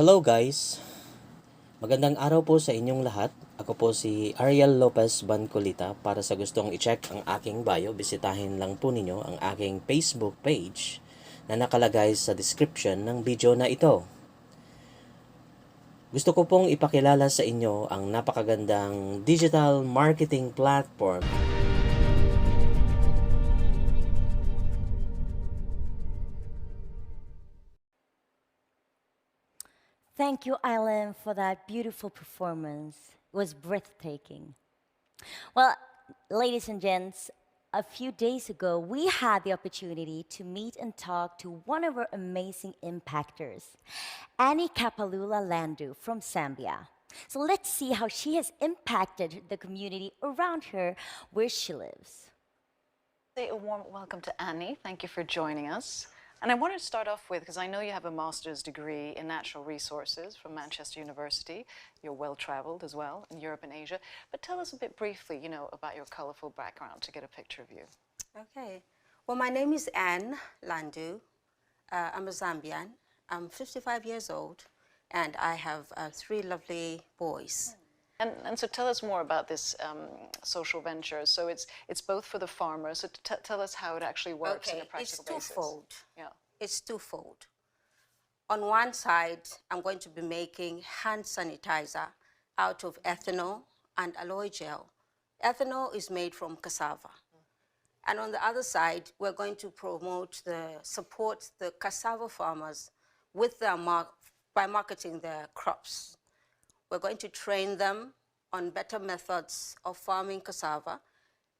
Hello guys! Magandang araw po sa inyong lahat. Ako po si Ariel Lopez Bancolita. Para sa gustong i-check ang aking bio, bisitahin lang po ninyo ang aking Facebook page na nakalagay sa description ng video na ito. Gusto ko pong ipakilala sa inyo ang napakagandang digital marketing platform. Thank you, Island, for that beautiful performance. It was breathtaking. Well, ladies and gents, a few days ago, we had the opportunity to meet and talk to one of our amazing impactors, Annie Kapalula Landu from Zambia. So let's see how she has impacted the community around her where she lives. Say a warm welcome to Annie. Thank you for joining us. And I wanted to start off with, because I know you have a master's degree in natural resources from Manchester University. You're well-traveled as well in Europe and Asia. But tell us a bit briefly, about your colorful background to get a picture of you. Okay. Well, my name is Anne Landu. I'm a Zambian. I'm 55 years old, and I have 3 lovely boys. And so tell us more about this social venture. So it's both for the farmers. So tell us how it actually works in a practical basis. It's twofold. Yeah. It's twofold. On one side, I'm going to be making hand sanitizer out of ethanol and aloe gel. Ethanol is made from cassava. And on the other side, we're going to support the cassava farmers with by marketing their crops. We're going to train them on better methods of farming cassava.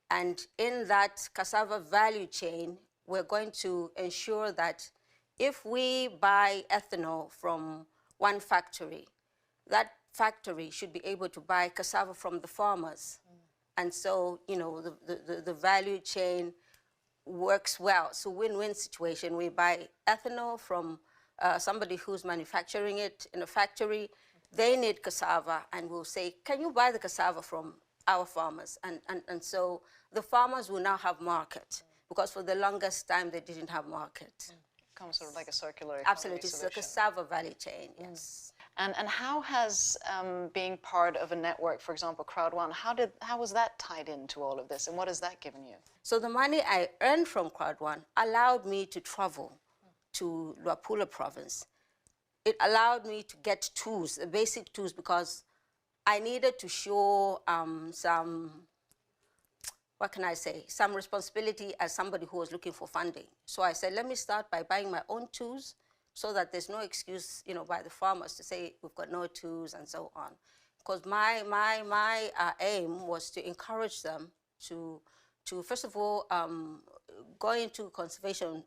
And in that cassava value chain, we're going to ensure that if we buy ethanol from one factory, that factory should be able to buy cassava from the farmers. And so, the value chain works well. So win-win situation. We buy ethanol from somebody who's manufacturing it in a factory. They need cassava, and we'll say, can you buy the cassava from our farmers? And so the farmers will now have market, because for the longest time they didn't have market. Comes sort of like a circular economy. Absolutely, it's the cassava value chain, yes. And how has being part of a network, for example, Crowd1, how was that tied into all of this, and what has that given you? So the money I earned from Crowd1 allowed me to travel to Luapula province. It allowed me to get tools, the basic tools, because I needed to show some responsibility as somebody who was looking for funding. So I said, let me start by buying my own tools so that there's no excuse, by the farmers to say we've got no tools and so on. Because my aim was to encourage them to first of all, go into conservation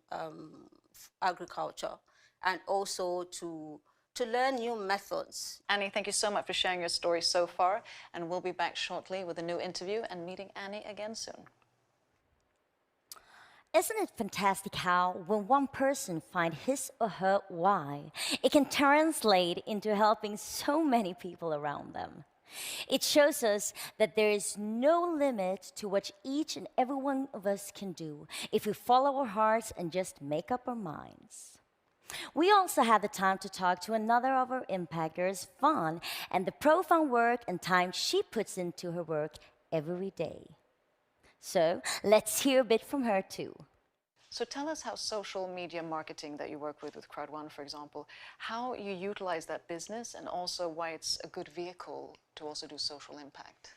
agriculture, and also to learn new methods. Annie, thank you so much for sharing your story so far, and we'll be back shortly with a new interview and meeting Annie again soon. Isn't it fantastic how, when one person finds his or her why, it can translate into helping so many people around them? It shows us that there is no limit to what each and every one of us can do if we follow our hearts and just make up our minds. We also had the time to talk to another of our impactors, Fawn, and the profound work and time she puts into her work every day. So let's hear a bit from her too. So tell us how social media marketing that you work with Crowd1, for example, how you utilize that business, and also why it's a good vehicle to also do social impact.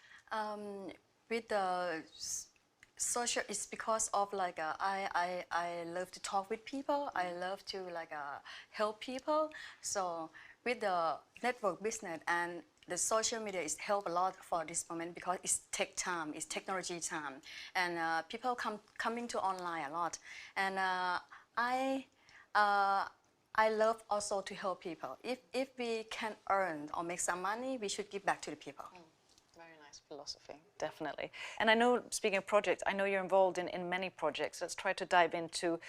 With the social, it's because of I love to talk with people. I love to help people. So with the network business and the social media is help a lot for this moment, because it's tech time, it's technology time, and people coming to online a lot. And I love also to help people. If we can earn or make some money, we should give back to the people. Very nice philosophy, definitely. And I know, speaking of projects, I know you're involved in many projects. Let's try to dive into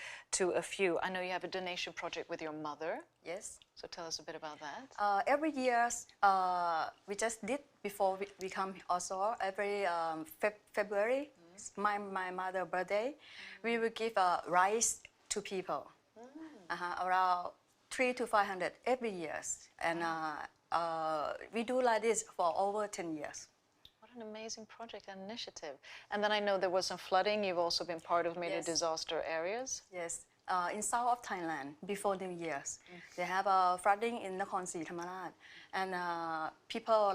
a few. I know you have a donation project with your mother. Yes. So tell us a bit about that. Every year, we just did before we come also, every February, my mother's birthday, we will give rice to people, around 300 to 500 every year. And we do like this for over 10 years. What an amazing project and initiative. And then I know there was some flooding. You've also been part of maybe Yes. disaster areas. Yes, in south of Thailand, before New Year's, they have a flooding in Nakhon Si Thammarat, and people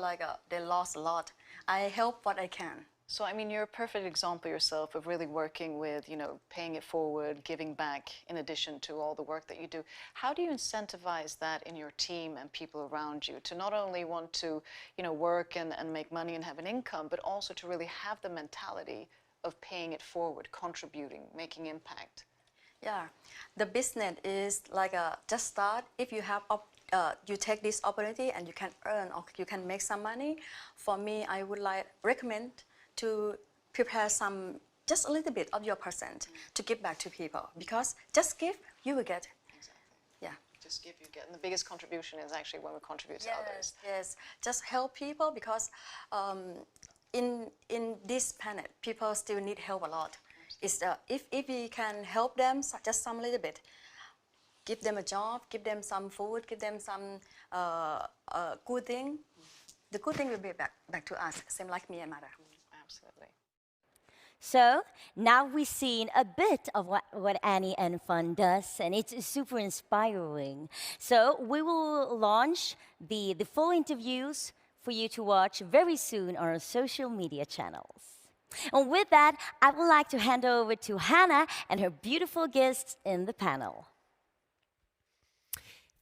they lost a lot. I help what I can. So, I mean, you're a perfect example yourself of really working with, you know, paying it forward, giving back in addition to all the work that you do. How do you incentivize that in your team and people around you to not only want to, you know, work and make money and have an income, but also to really have the mentality of paying it forward, contributing, making impact? Yeah, the business is like just start. If you have you take this opportunity and you can earn or you can make some money. For me, I would recommend to prepare just a little bit of your percent to give back to people, because just give, you will get. Exactly. Yeah. Just give, you get. And the biggest contribution is actually when we contribute to others. Yes. Just help people, because in this planet, people still need help a lot. It's, if we can help them just some little bit, give them a job, give them some food, give them some good thing, the good thing will be back to us, same like me and mother. Absolutely. So now we've seen a bit of what Annie and Fun does, and it's super inspiring. So we will launch the full interviews for you to watch very soon on our social media channels. And with that, I would like to hand over to Hannah and her beautiful guests in the panel.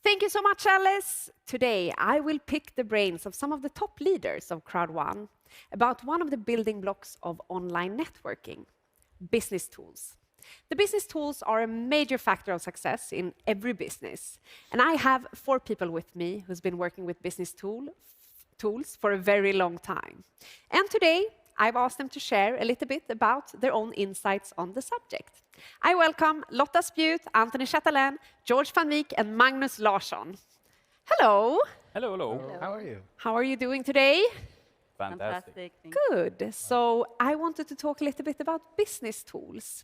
Thank you so much, Alice. Today, I will pick the brains of some of the top leaders of Crowd1 about one of the building blocks of online networking, business tools. The business tools are a major factor of success in every business. And I have 4 people with me who's been working with business tools for a very long time. And today, I've asked them to share a little bit about their own insights on the subject. I welcome Lotta Spjut, Anthony Chatelain, George van Wyk, and Magnus Larsson. Hello. Hello, hello. How are you? How are you doing today? Fantastic. Good. So I wanted to talk a little bit about business tools.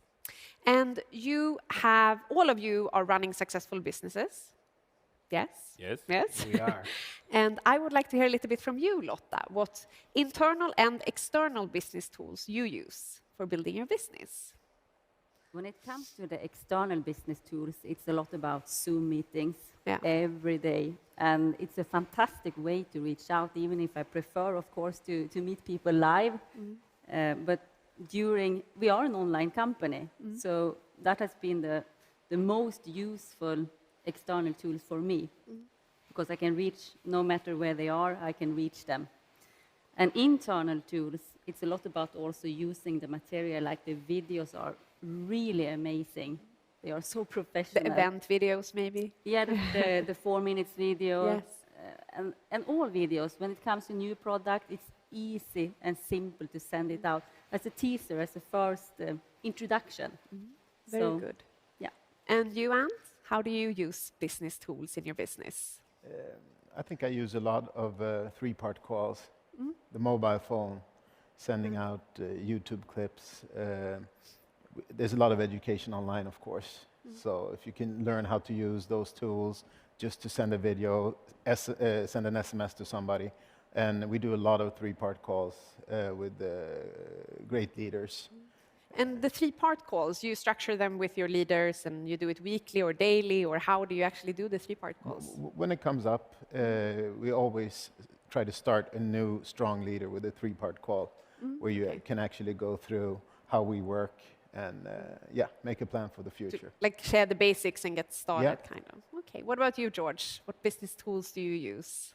And all of you are running successful businesses. Yes? Yes, we are. And I would like to hear a little bit from you, Lotta, what internal and external business tools you use for building your business. When it comes to the external business tools, it's a lot about Zoom meetings every day. And it's a fantastic way to reach out, even if I prefer, of course, to meet people live. But we are an online company, so that has been the most useful external tools for me, because I can reach, no matter where they are, I can reach them. And internal tools, it's a lot about also using the material, like the videos are really amazing. They are so professional. The event videos, maybe? Yeah, the 4 minutes video. Yes. And all videos, when it comes to new product, it's easy and simple to send it out as a teaser, as a first introduction. Very good. Yeah. And you, Ant? How do you use business tools in your business? I think I use a lot of 3-part calls. The mobile phone, sending out YouTube clips. There's a lot of education online, of course. So if you can learn how to use those tools just to send a video, send an SMS to somebody. And we do a lot of 3-part calls with great leaders. And the 3-part calls, you structure them with your leaders and you do it weekly or daily, or how do you actually do the 3-part calls? When it comes up, we always try to start a new strong leader with a 3-part call, where you can actually go through how we work and make a plan for the future. Like share the basics and get started, kind of. Okay, what about you, George? What business tools do you use?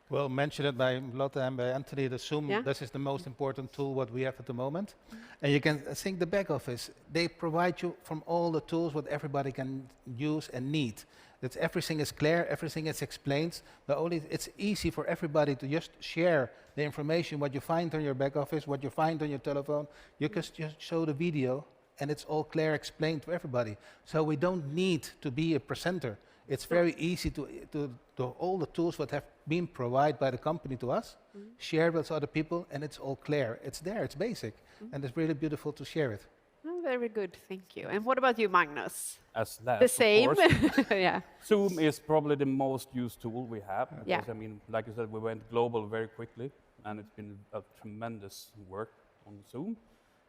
Well, mentioned it by Lotte and by Anthony, the Zoom, this is the most important tool what we have at the moment. And you can think the back office, they provide you from all the tools what everybody can use and need. That everything is clear, everything is explained. It's easy for everybody to just share the information, what you find on your back office, what you find on your telephone. You can just show the video and it's all clear, explained to everybody. So we don't need to be a presenter. It's very easy to all the tools that have been provided by the company to us, share with other people, and it's all clear. It's there, it's basic, and it's really beautiful to share it. Oh, Very good, thank you. And what about you, Magnus? As last, The same? of course. Yeah. Zoom is probably the most used tool we have. Yeah. Because, I mean, like you said, we went global very quickly, and it's been a tremendous work on Zoom.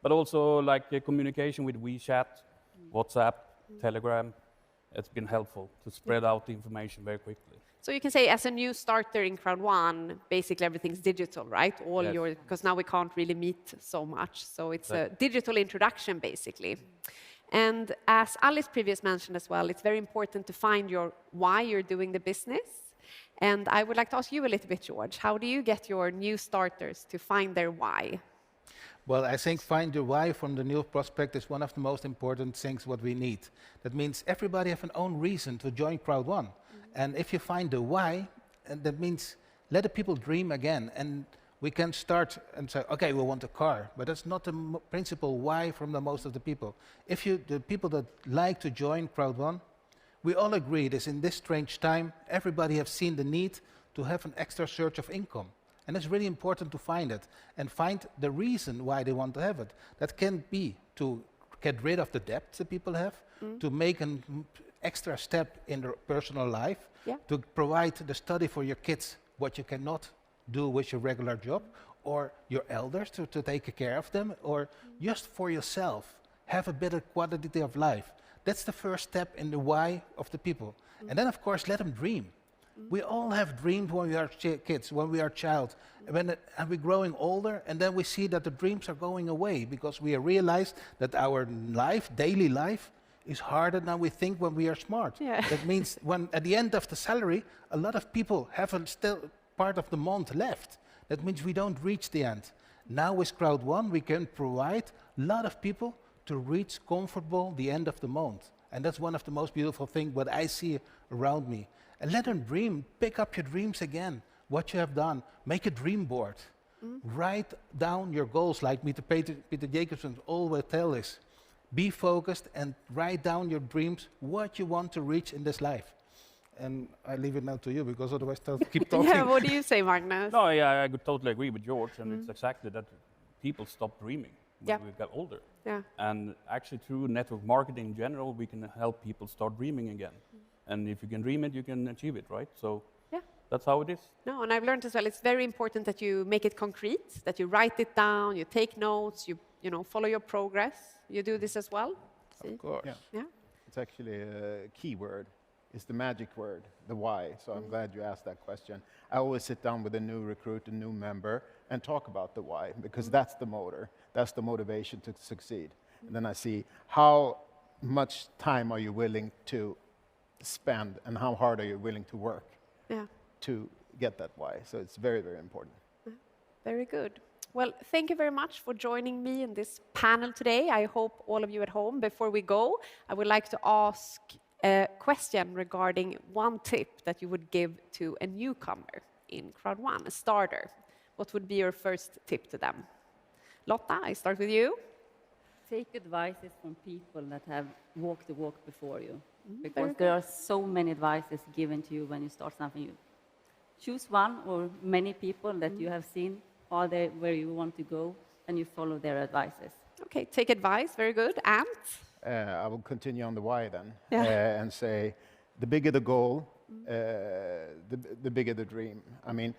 But also, like communication with WeChat, WhatsApp, Telegram, it's been helpful to spread out the information very quickly. So you can say, as a new starter in Crowd1, basically everything's digital, right? Yes. Because now we can't really meet so much. So it's a digital introduction, basically. And as Alice previously mentioned as well, it's very important to find your why you're doing the business. And I would like to ask you a little bit, George, how do you get your new starters to find their why? Well, I think find your why from the new prospect is one of the most important things what we need. That means everybody have an own reason to join Crowd1. And if you find the why, and that means let the people dream again. And we can start and say, okay, we want a car, but that's not the principal why from the most of the people. If the people that like to join Crowd1, we all agree that in this strange time, everybody have seen the need to have an extra source of income. And it's really important to find it and find the reason why they want to have it. That can be to get rid of the debt that people have, to make an extra step in their personal life, to provide the study for your kids, what you cannot do with your regular job, or your elders to take care of them, or just for yourself, have a better quality of life. That's the first step in the why of the people. And then, of course, let them dream. We all have dreams when we are kids, when we are child, and we're growing older, and then we see that the dreams are going away because we realize that our life, daily life, is harder than we think when we are smart. Yeah. That means when at the end of the salary, a lot of people have still part of the month left. That means we don't reach the end. Now with Crowd1, we can provide a lot of people to reach comfortable the end of the month. And that's one of the most beautiful things what I see around me. And let them dream, pick up your dreams again, what you have done. Make a dream board. Write down your goals, like Peter Jacobson always tells us. Be focused and write down your dreams, what you want to reach in this life. And I leave it now to you, because otherwise I'll keep talking. Yeah, what do you say, Magnus? No, yeah, I could totally agree with George, and it's exactly that people stop dreaming when we get older. Yeah. And actually, through network marketing in general, we can help people start dreaming again. And if you can dream it, you can achieve it, right? So that's how it is. No, and I've learned as well, it's very important that you make it concrete, that you write it down, you take notes, you know, follow your progress. You do this as well? Of course. Yeah. It's actually a key word. It's the magic word, the why. So I'm glad you asked that question. I always sit down with a new recruit, a new member, and talk about the why, because that's the motor. That's the motivation to succeed. And then I see how much time are you willing to spend and how hard are you willing to work to get that why. So it's very, very important. Very good. Well, thank you very much for joining me in this panel today. I hope all of you at home, before we go, I would like to ask a question regarding one tip that you would give to a newcomer in Crowd1, a starter. What would be your first tip to them? Lotta, I start with you. Take advices from people that have walked the walk before you. Because there are so many advices given to you when you start something new. Choose one or many people that you have seen, are they where you want to go, and you follow their advices. Okay, take advice, very good. And? I will continue on the why then, and say the bigger the goal, the bigger the dream. I mean,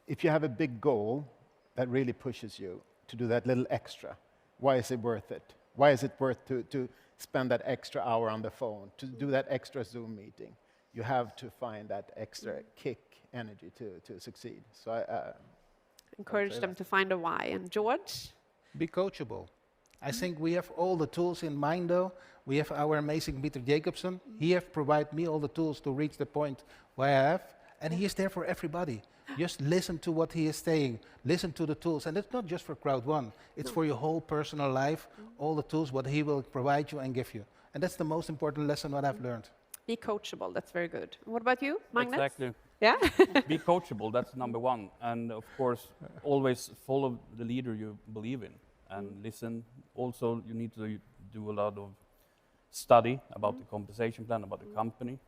if you have a big goal that really pushes you to do that little extra, why is it worth it? Why is it worth to spend that extra hour on the phone, to do that extra Zoom meeting? You have to find that extra kick, energy to succeed. So I encourage them to find a why. And George? Be coachable. I think we have all the tools in mind, though. We have our amazing Peter Jacobson. He has provided me all the tools to reach the point where I have, and he is there for everybody. Just listen to what he is saying. Listen to the tools. And it's not just for Crowd1. It's for your whole personal life, all the tools, what he will provide you and give you. And that's the most important lesson that I've learned. Be coachable. That's very good. What about you, Magnus? Exactly. Yeah? Be coachable. That's number one. And of course, always follow the leader you believe in and listen. Also, you need to do a lot of study about the compensation plan, about the company,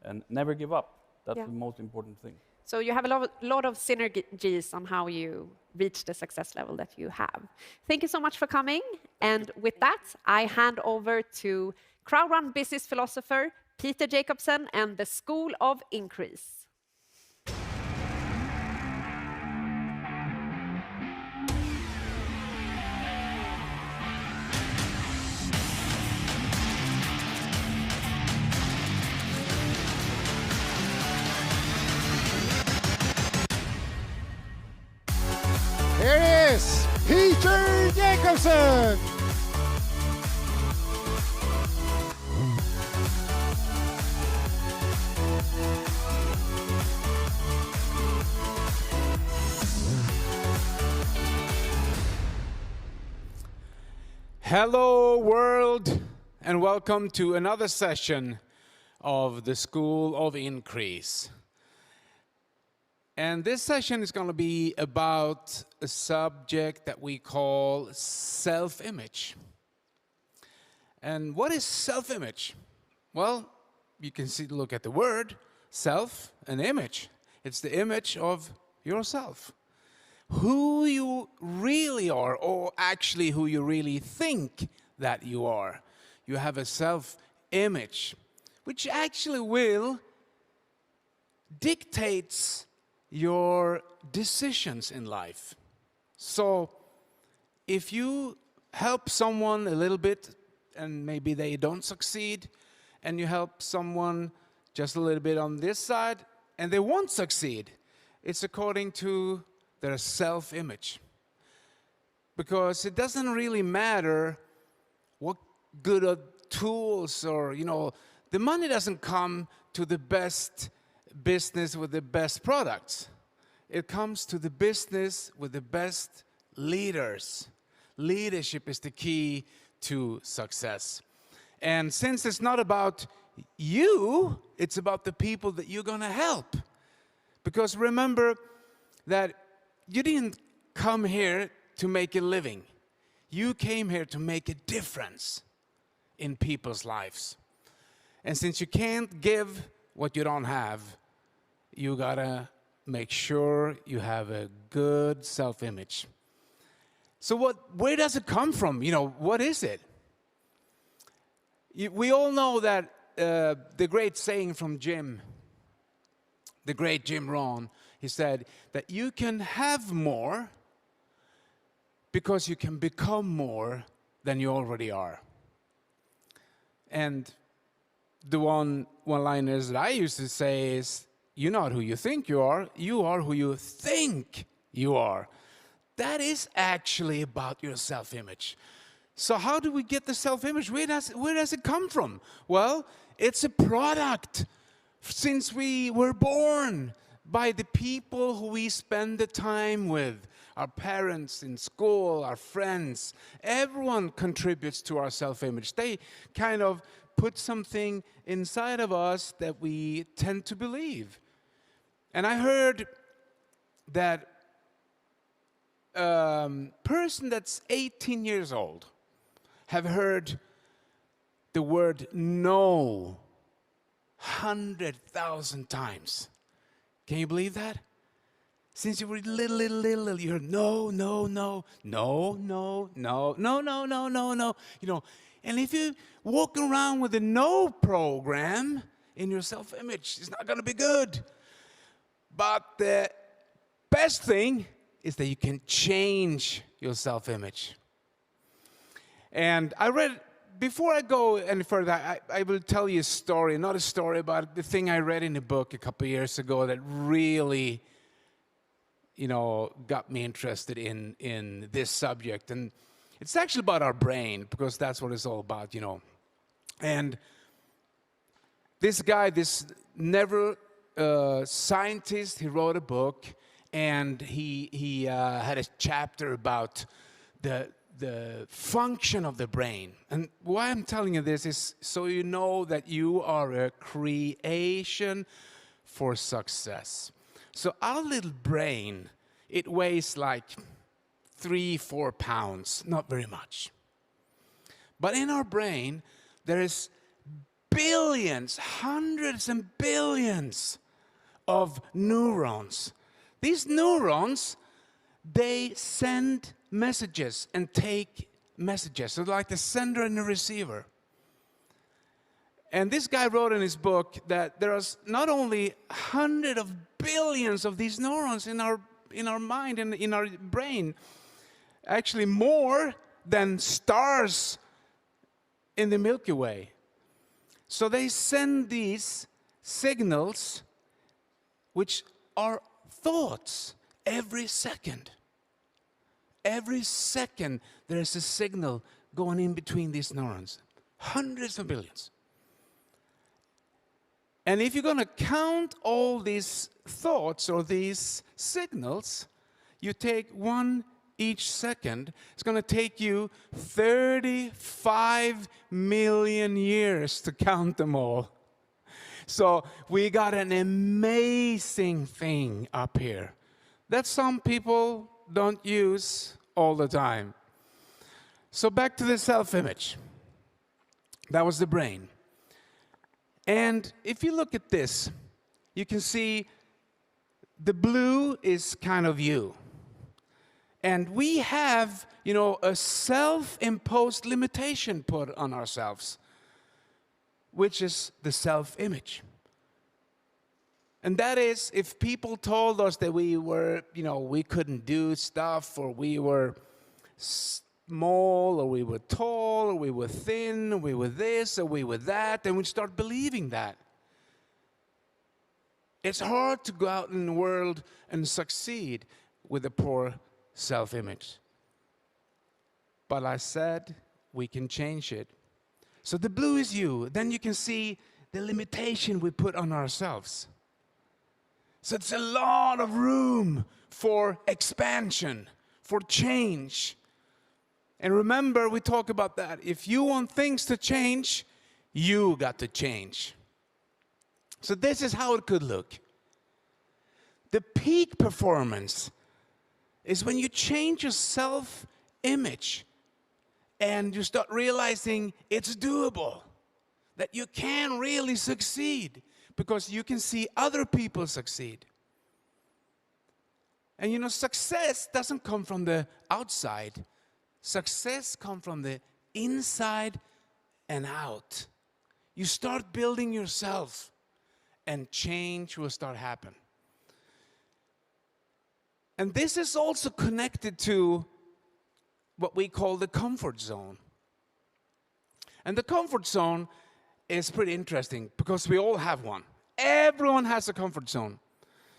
and never give up. That's the most important thing. So you have a lot of synergies on how you reach the success level that you have. Thank you so much for coming. And with that, I hand over to Crowd1 business philosopher Peter Jacobsen and the School of Increase. Here it is, Peter Jacobsen. Hello world, and welcome to another session of the School of Increase. And this session is going to be about a subject that we call self-image. And what is self-image? Well, you can look at the word self and image. It's the image of yourself. Who you really are, or actually who you really think that you are. You have a self-image, which actually will dictates your decisions in life. So if you help someone a little bit and maybe they don't succeed, and you help someone just a little bit on this side and they won't succeed, it's according to their self-image. Because it doesn't really matter what good tools or, the money doesn't come to the best business with the best products. It comes to the business with the best leaders. Leadership is the key to success. And since it's not about you, it's about the people that you're going to help. Because remember that you didn't come here to make a living. You came here to make a difference in people's lives. And since you can't give what you don't have, you gotta make sure you have a good self-image. So where does it come from? What is it? We all know that the great saying from the great Jim Rohn, he said that you can have more because you can become more than you already are. And the one-liners that I used to say is, you're not who you think you are who you think you are. That is actually about your self-image. So how do we get the self-image? Where does it come from? Well, it's a product since we were born by the people who we spend the time with. Our parents in school, our friends, everyone contributes to our self-image. They kind of put something inside of us that we tend to believe. And I heard that person that's 18 years old have heard the word no 100,000 times. Can you believe that? Since you were little, you heard no, no, no, no, no, no, no, no, no, no, no. And if you walk around with a no program in your self-image, it's not going to be good. But the best thing is that you can change your self-image. And I read, before I go any further, I will tell you a story, not a story, but the thing I read in a book a couple of years ago that really, got me interested in this subject. And it's actually about our brain, because that's what it's all about, And this guy, this scientist, he wrote a book, and he had a chapter about the function of the brain. And why I'm telling you this is so you know that you are a creation for success. So our little brain, it weighs like 3-4 pounds, not very much. But in our brain, there is billions, hundreds and billions of neurons. These neurons, they send messages and take messages, so like the sender and the receiver. And this guy wrote in his book that there are not only hundreds of billions of these neurons in our mind and in our brain, actually more than stars in the Milky Way. So they send these signals, which are thoughts, every second. Every second there is a signal going in between these neurons. Hundreds of billions. And if you're going to count all these thoughts or these signals, you take one each second. It's going to take you 35 million years to count them all. So we got an amazing thing up here that some people don't use all the time. So back to the self-image. That was the brain. And if you look at this, you can see the blue is kind of you. And we have, a self-imposed limitation put on ourselves, which is the self-image. And that is, if people told us that we were, we couldn't do stuff, or we were small, or we were tall, or we were thin, or we were this, or we were that, then we'd start believing that. It's hard to go out in the world and succeed with a poor self-image. But I said we can change it. So the blue is you. Then you can see the limitation we put on ourselves. So it's a lot of room for expansion, for change. And remember, we talk about that. If you want things to change, you got to change. So this is how it could look. The peak performance is when you change your self-image and you start realizing it's doable, that you can really succeed because you can see other people succeed. And success doesn't come from the outside. Success comes from the inside and out. You start building yourself and change will start happening. And this is also connected to what we call the comfort zone. And the comfort zone is pretty interesting because we all have one. Everyone has a comfort zone.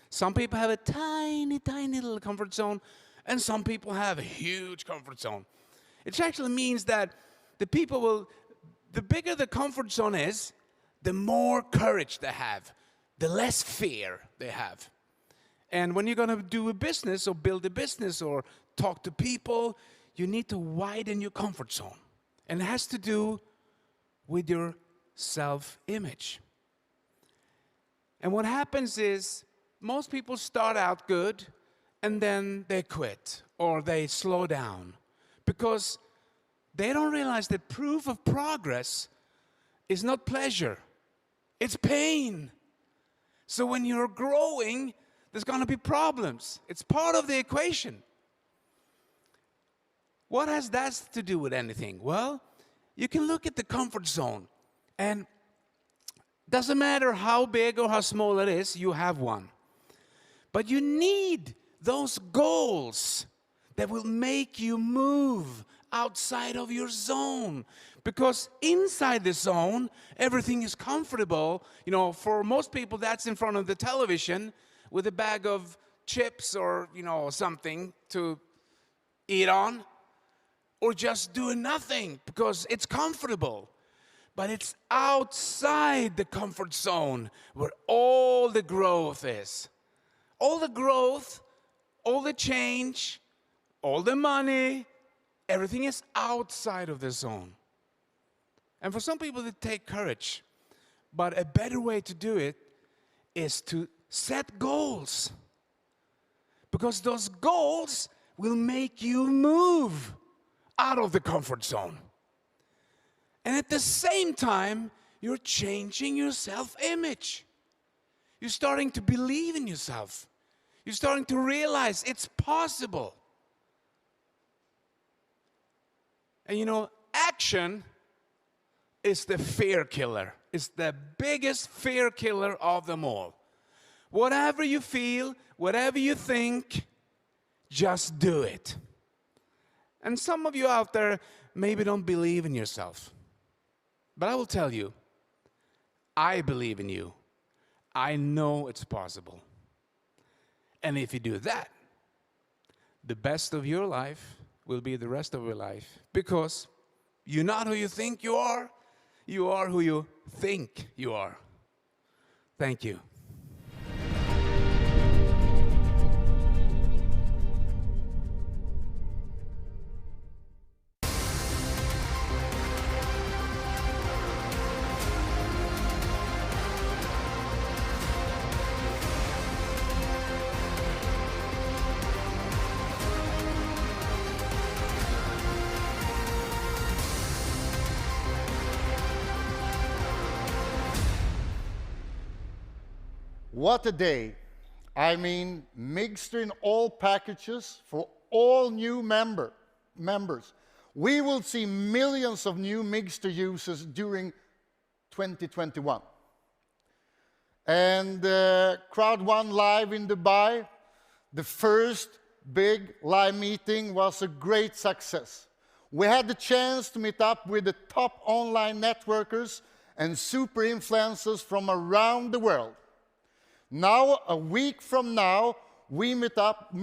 Some people have a tiny, tiny little comfort zone, and some people have a huge comfort zone. It actually means that the bigger the comfort zone is, the more courage they have, the less fear they have. And when you're going to do a business or build a business or talk to people, you need to widen your comfort zone. And it has to do with your self-image. And what happens is most people start out good and then they quit or they slow down because they don't realize that proof of progress is not pleasure, it's pain. So when you're growing, there's going to be problems. It's part of the equation. What has that to do with anything? Well, you can look at the comfort zone, and doesn't matter how big or how small it is, you have one. But you need those goals that will make you move outside of your zone. Because inside the zone, everything is comfortable. For most people, that's in front of the television with a bag of chips or, something to eat on. Or just doing nothing because it's comfortable. But it's outside the comfort zone where all the growth is. All the growth, all the change, all the money, everything is outside of the zone. And for some people, it takes courage. But a better way to do it is to set goals. Because those goals will make you move out of the comfort zone. And at the same time, you're changing your self-image. You're starting to believe in yourself. You're starting to realize it's possible. And you know, action is the fear killer. It's the biggest fear killer of them all. Whatever you feel, whatever you think, just do it. And some of you out there maybe don't believe in yourself. But I will tell you, I believe in you. I know it's possible. And if you do that, the best of your life will be the rest of your life. Because you're not who you think you are who you think you are. Thank you. What a day. I mean, mixed in all packages for all new members. We will see millions of new Mixter users during 2021. And Crowd1 Live in Dubai, the first big live meeting, was a great success. We had the chance to meet up with the top online networkers and super influencers from around the world. Now, a week from now, we meet up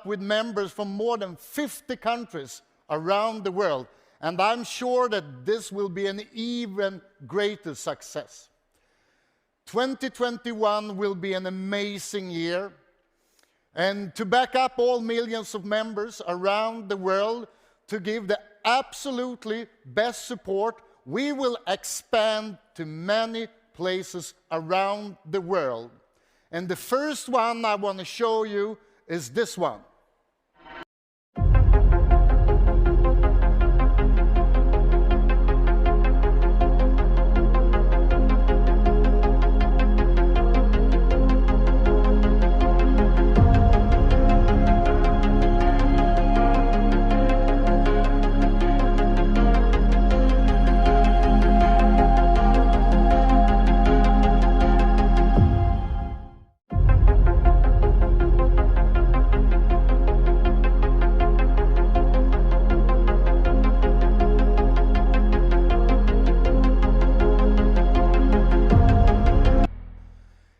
with members from more than 50 countries around the world. And I'm sure that this will be an even greater success. 2021 will be an amazing year. And to back up all millions of members around the world, to give the absolutely best support, we will expand to many places around the world. And the first one I want to show you is this one.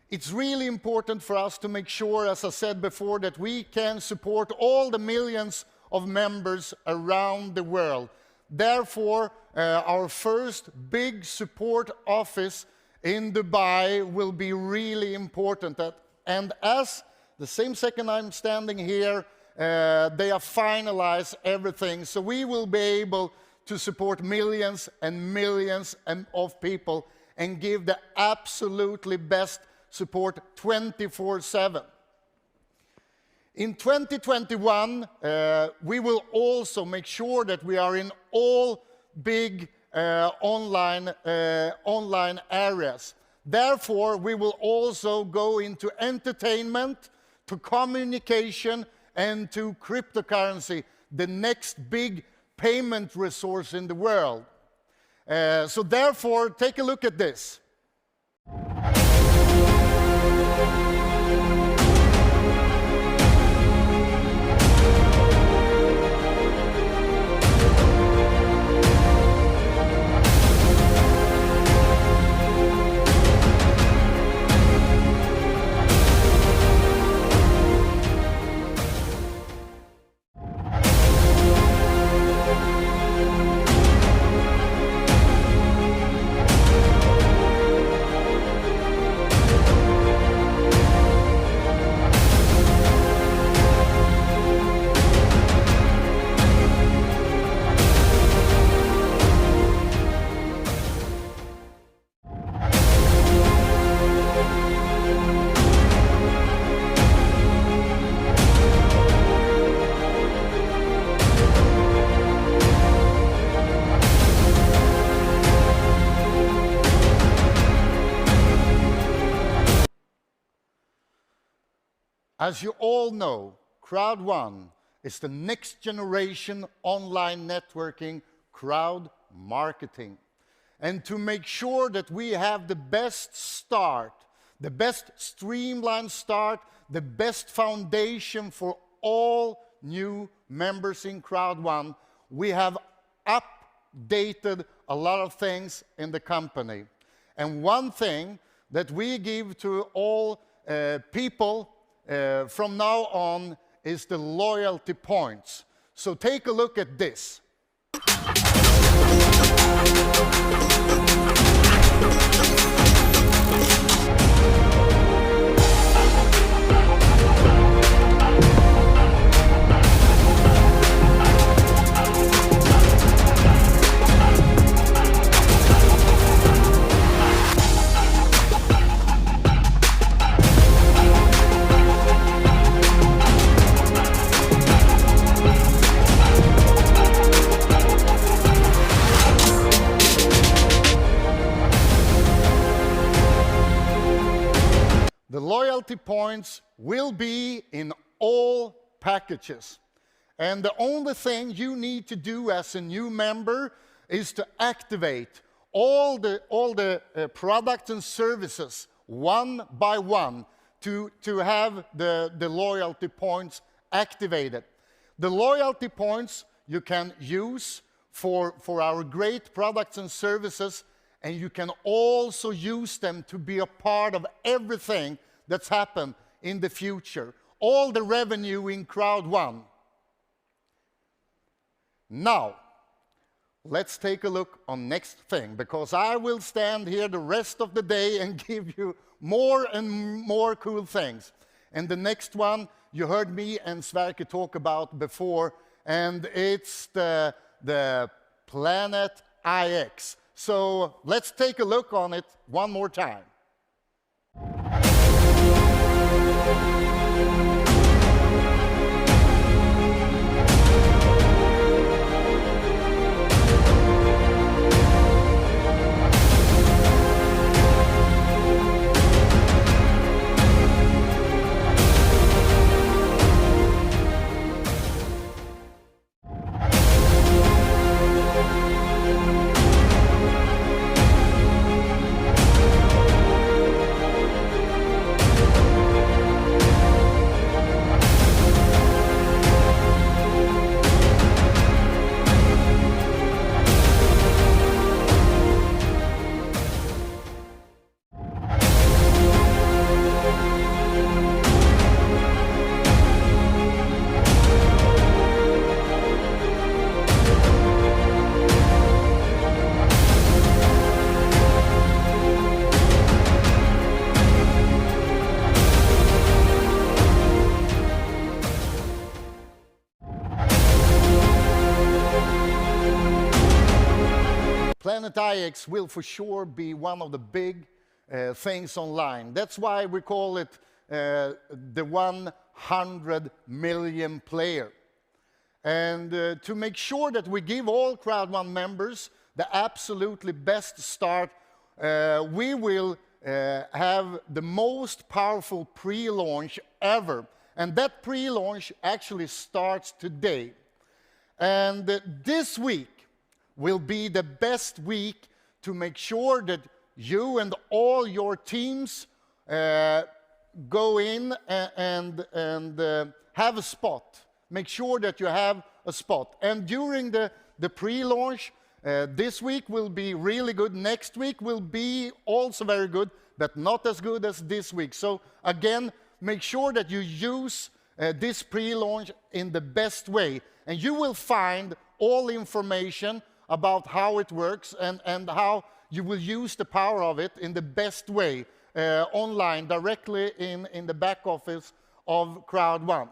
It's really important for us to make sure, as I said before, that we can support all the millions of members around the world. Therefore, our first big support office in Dubai will be really important. And as the same second I'm standing here, they have finalized everything. So we will be able to support millions and millions of people and give the absolutely best support 24/7. In 2021, we will also make sure that we are in all big online areas. Therefore, we will also go into entertainment, to communication, and to cryptocurrency, the next big payment resource in the world. So therefore, take a look at this. As you all know, Crowd1 is the next generation online networking crowd marketing. And to make sure that we have the best start, the best streamlined start, the best foundation for all new members in Crowd1, we have updated a lot of things in the company. And one thing that we give to all people from now on is the loyalty points. So take a look at this. The loyalty points will be in all packages. And the only thing you need to do as a new member is to activate all the products and services one by one to have the loyalty points activated. The loyalty points you can use for our great products and services, and you can also use them to be a part of everything that's happened in the future. All the revenue in Crowd1. Now, let's take a look on next thing, because I will stand here the rest of the day and give you more and more cool things. And the next one, you heard me and Sverker talk about before, and it's the Planet IX. So let's take a look on it one more time. Planet IX will for sure be one of the big things online. That's why we call it the 100 million player. And to make sure that we give all Crowd1 members the absolutely best start, we will have the most powerful pre-launch ever. And that pre-launch actually starts today. And this week will be the best week to make sure that you and all your teams go in and have a spot. Make sure that you have a spot. And during the pre-launch, this week will be really good. Next week will be also very good, but not as good as this week. So again, make sure that you use this pre-launch in the best way. And you will find all information about how it works and how you will use the power of it in the best way online, directly in the back office of Crowd1.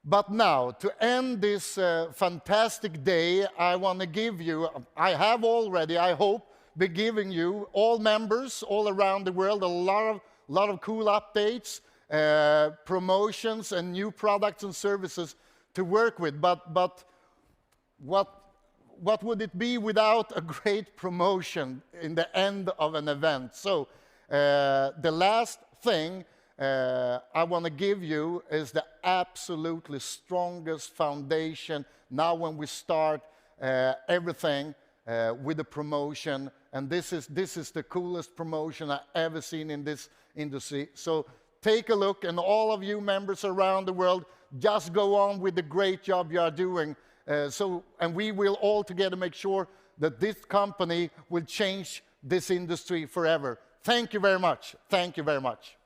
But now, to end this fantastic day, I want to give you, I have already, I hope, been giving you, all members all around the world, a lot of cool updates, promotions, and new products and services to work with. But what would it be without a great promotion in the end of an event? So the last thing I want to give you is the absolutely strongest foundation now when we start everything with the promotion. And this is the coolest promotion I've ever seen in this industry. So take a look, and all of you members around the world, just go on with the great job you are doing. And we will all together make sure that this company will change this industry forever. Thank you very much. Thank you very much.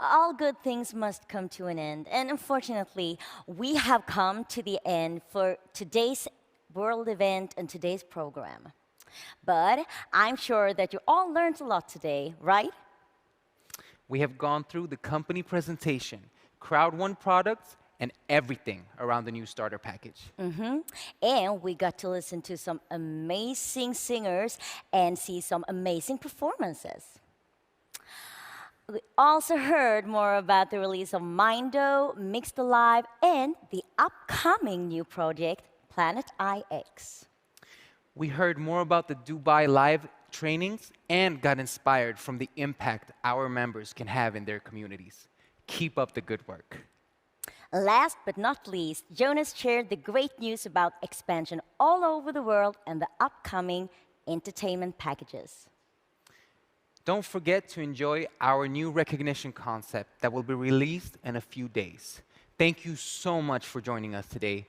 All good things must come to an end. And unfortunately, we have come to the end for today's world event and today's program. But I'm sure that you all learned a lot today, right? We have gone through the company presentation, Crowd1 products, and everything around the new starter package. And we got to listen to some amazing singers and see some amazing performances. We also heard more about the release of Mindo, Mixed Alive, and the upcoming new project, Planet IX. We heard more about the Dubai Live trainings and got inspired from the impact our members can have in their communities. Keep up the good work. Last but not least, Jonas shared the great news about expansion all over the world and the upcoming entertainment packages. Don't forget to enjoy our new recognition concept that will be released in a few days. Thank you so much for joining us today.